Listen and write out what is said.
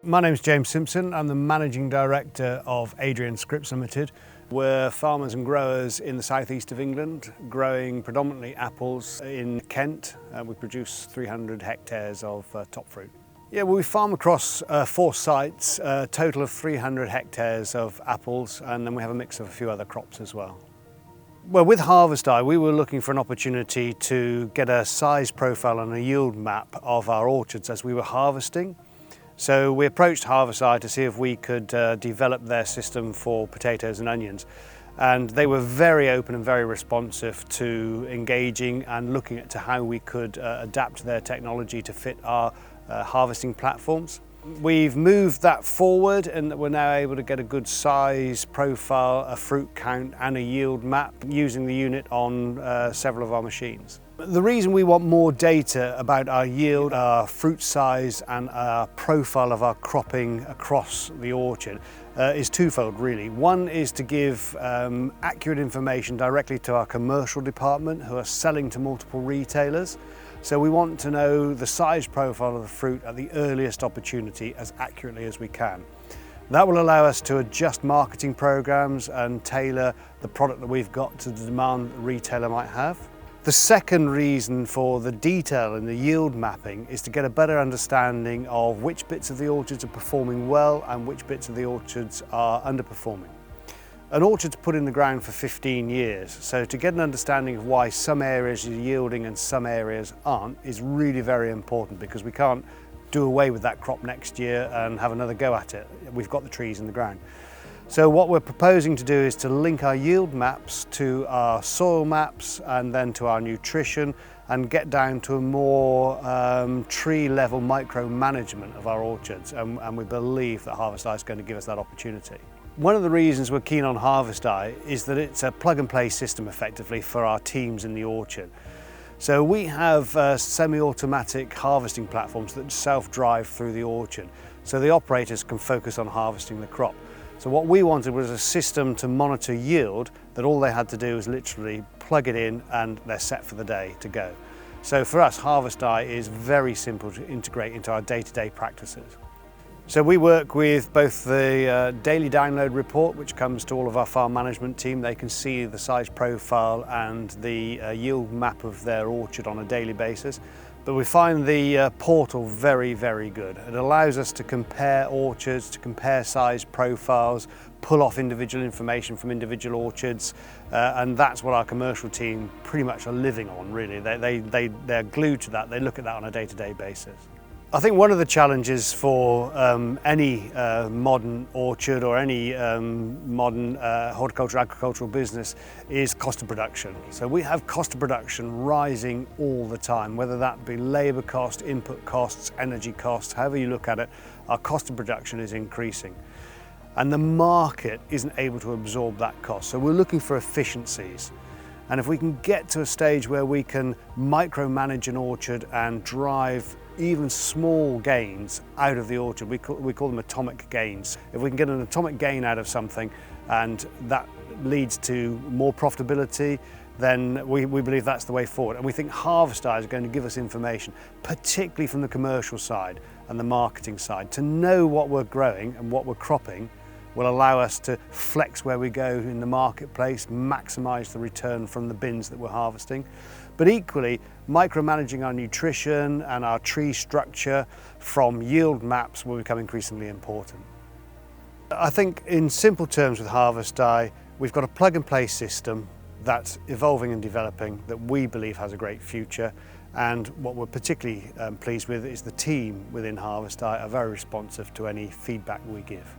My name's James Simpson. I'm the Managing Director of Adrian Scripps Limited. We're farmers and growers in the southeast of England, growing predominantly apples in Kent. We produce 300 hectares of top fruit. Yeah, well, we farm across 4 sites, a total of 300 hectares of apples, and then we have a mix of a few other crops as well. Well, with HarvestEye, we were looking for an opportunity to get a size profile and a yield map of our orchards as we were harvesting. So we approached HarvestEye to see if we could develop their system for potatoes and onions. And they were very open and very responsive to engaging and looking at how we could adapt their technology to fit our harvesting platforms. We've moved that forward and we're now able to get a good size profile, a fruit count and a yield map using the unit on several of our machines. The reason we want more data about our yield, our fruit size and our profile of our cropping across the orchard is twofold really. One is to give accurate information directly to our commercial department who are selling to multiple retailers. So we want to know the size profile of the fruit at the earliest opportunity as accurately as we can. That will allow us to adjust marketing programs and tailor the product that we've got to the demand the retailer might have. The second reason for the detail in the yield mapping is to get a better understanding of which bits of the orchards are performing well and which bits of the orchards are underperforming. An orchard's put in the ground for 15 years, so to get an understanding of why some areas are yielding and some areas aren't is really very important, because we can't do away with that crop next year and have another go at it. We've got the trees in the ground. So what we're proposing to do is to link our yield maps to our soil maps and then to our nutrition and get down to a more tree level micro management of our orchards, and we believe that HarvestEye is going to give us that opportunity. One of the reasons we're keen on HarvestEye is that it's a plug and play system effectively for our teams in the orchard. So we have semi-automatic harvesting platforms that self-drive through the orchard, so the operators can focus on harvesting the crop. So what we wanted was a system to monitor yield that all they had to do was literally plug it in and they're set for the day to go. So for us, HarvestEye is very simple to integrate into our day-to-day practices. So we work with both the daily download report, which comes to all of our farm management team. They can see the size profile and the yield map of their orchard on a daily basis. But we find the portal very, very good. It allows us to compare orchards, to compare size profiles, pull off individual information from individual orchards, and that's what our commercial team pretty much are living on, really. They're glued to that. They look at that on a day-to-day basis. I think one of the challenges for any modern orchard or any modern horticultural agricultural business is cost of production. So we have cost of production rising all the time, whether that be labour cost, input costs, energy costs, however you look at it, our cost of production is increasing. And the market isn't able to absorb that cost. So we're looking for efficiencies. And if we can get to a stage where we can micromanage an orchard and drive even small gains out of the orchard, we call them atomic gains. If we can get an atomic gain out of something and that leads to more profitability, then we believe that's the way forward. And we think HarvestEye is going to give us information, particularly from the commercial side and the marketing side, to know what we're growing and what we're cropping will allow us to flex where we go in the marketplace, maximise the return from the bins that we're harvesting. But equally, micromanaging our nutrition and our tree structure from yield maps will become increasingly important. I think in simple terms with HarvestEye, we've got a plug and play system that's evolving and developing that we believe has a great future. And what we're particularly pleased with is the team within HarvestEye are very responsive to any feedback we give.